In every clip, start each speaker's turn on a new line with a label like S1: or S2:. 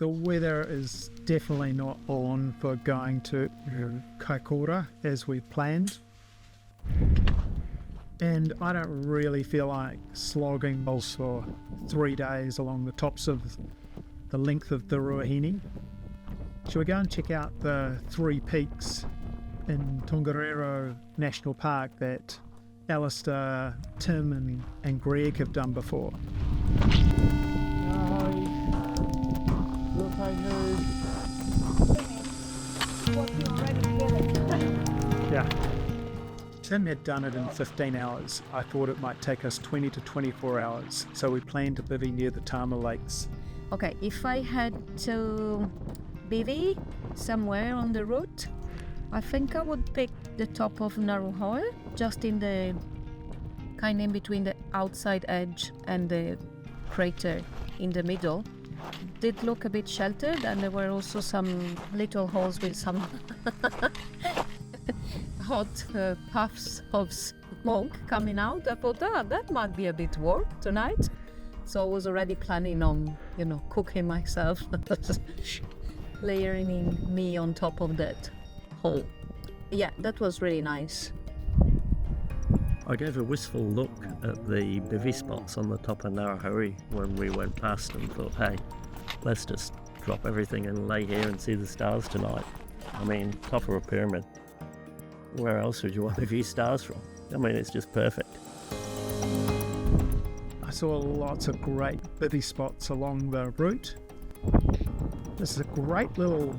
S1: The weather is definitely not on for going to Kaikoura as we planned. And I don't really feel like slogging balls for 3 days along the tops of the length of the Ruapehu. Shall we go and check out the 3 peaks in Tongariro National Park that Alistair, Tim and Greg have done before? Yeah. Tim had done it in 15 hours. I thought it might take us 20 to 24 hours, so we planned to bivvy near the Tama Lakes.
S2: Okay, if I had to bivvy somewhere on the route, I think I would pick the top of Ngauruhoe, just in the kind of in between the outside edge and the crater in the middle. Did look a bit sheltered, and there were also some little holes with some hot puffs of smoke coming out. I thought, that might be a bit warm tonight. So I was already planning on, cooking myself, layering me on top of that hole. Yeah, that was really nice.
S3: I gave a wistful look at the bivvy spots on the top of Ngauruhoe when we went past and thought, hey, let's just drop everything and lay here and see the stars tonight. I mean, top of a pyramid. Where else would you want to view stars from? I mean, it's just perfect.
S1: I saw lots of great bivvy spots along the route. This is a great little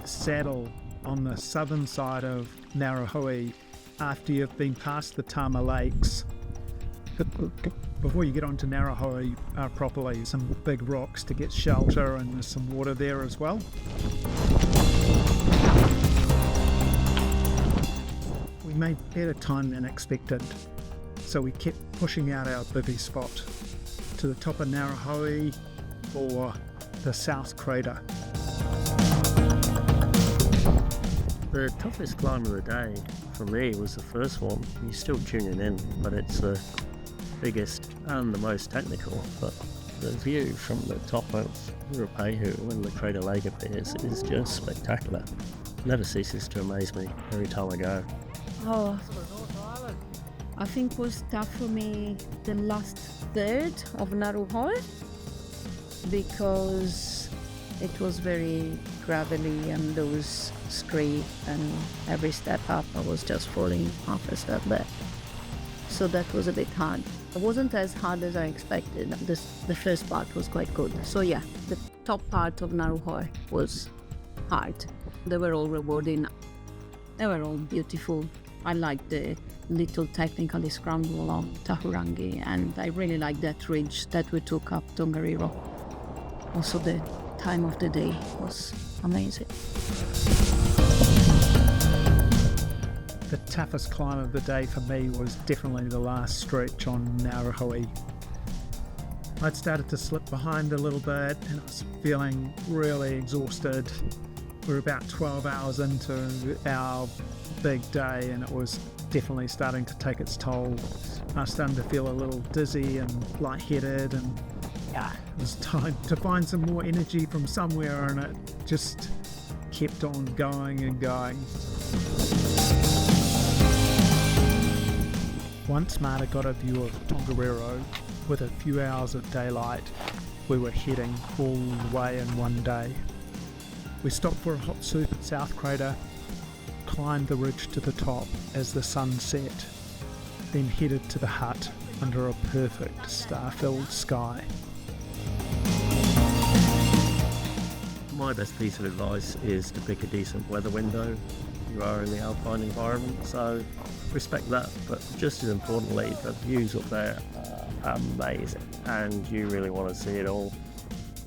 S1: saddle on the southern side of Ngauruhoe after you've been past the Tama Lakes. Before you get onto Ngauruhoe properly, some big rocks to get shelter, and there's some water there as well. We made better time than expected, so we kept pushing out our bivvy spot to the top of Ngauruhoe or the South Crater.
S3: The toughest climb of the day for me was the first one. You're still tuning in, but it's the biggest and the most technical. But the view from the top of Ruapehu when the crater lake appears is just spectacular. Never ceases to amaze me every time I go.
S2: Oh, I think it was tough for me the last third of Ngauruhoe because it was very gravelly and there was scree, and every step up I was just falling half a step back. So that was a bit hard. It wasn't as hard as I expected. The first part was quite good. So yeah, the top part of Ngauruhoe was hard. They were all rewarding. They were all beautiful. I liked the little technically scramble on Tahurangi, and I really liked that ridge that we took up Tongariro. Also the time of the day was amazing.
S1: The toughest climb of the day for me was definitely the last stretch on Ngauruhoe. I'd started to slip behind a little bit and I was feeling really exhausted. We were about 12 hours into our big day and it was definitely starting to take its toll. I was starting to feel a little dizzy and lightheaded, and it was time to find some more energy from somewhere, and it just kept on going and going. Once Marta got a view of Tongariro, with a few hours of daylight, we were heading all the way in one day. We stopped for a hot soup at South Crater, climbed the ridge to the top as the sun set, then headed to the hut under a perfect star-filled sky.
S3: My best piece of advice is to pick a decent weather window. You are in the alpine environment, so respect that, but just as importantly, the views up there are amazing and you really want to see it all.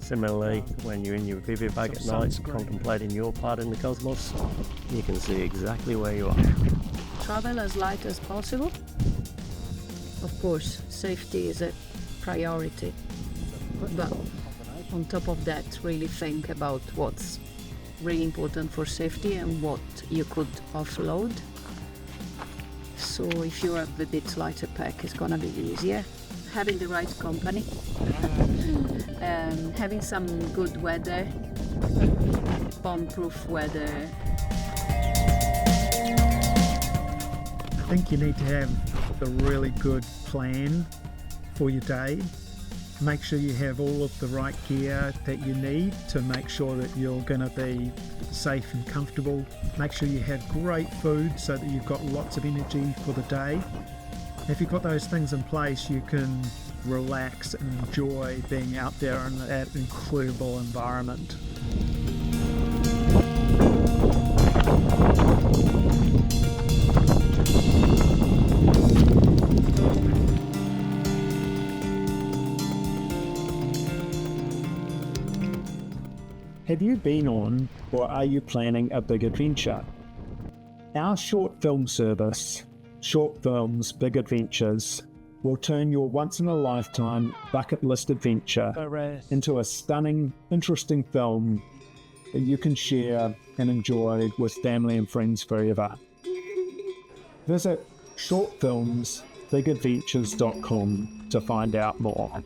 S3: Similarly, when you're in your bivvy bag at night contemplating your part in the cosmos, you can see exactly where you are.
S2: Travel as light as possible. Of course, safety is a priority, but on top of that, really think about what's really important for safety and what you could offload. So if you have a bit lighter pack, it's gonna be easier. Having the right company, having some good weather bomb-proof weather.
S1: I think you need to have a really good plan for your day. Make sure you have all of the right gear that you need to make sure that you're going to be safe and comfortable. Make sure you have great food so that you've got lots of energy for the day. If you've got those things in place, you can relax and enjoy being out there in that incredible environment. Have you been on or are you planning a big adventure? Our short film service, Short Films Big Adventures, will turn your once-in-a-lifetime bucket list adventure into a stunning, interesting film that you can share and enjoy with family and friends forever. Visit shortfilmsbigadventures.com to find out more.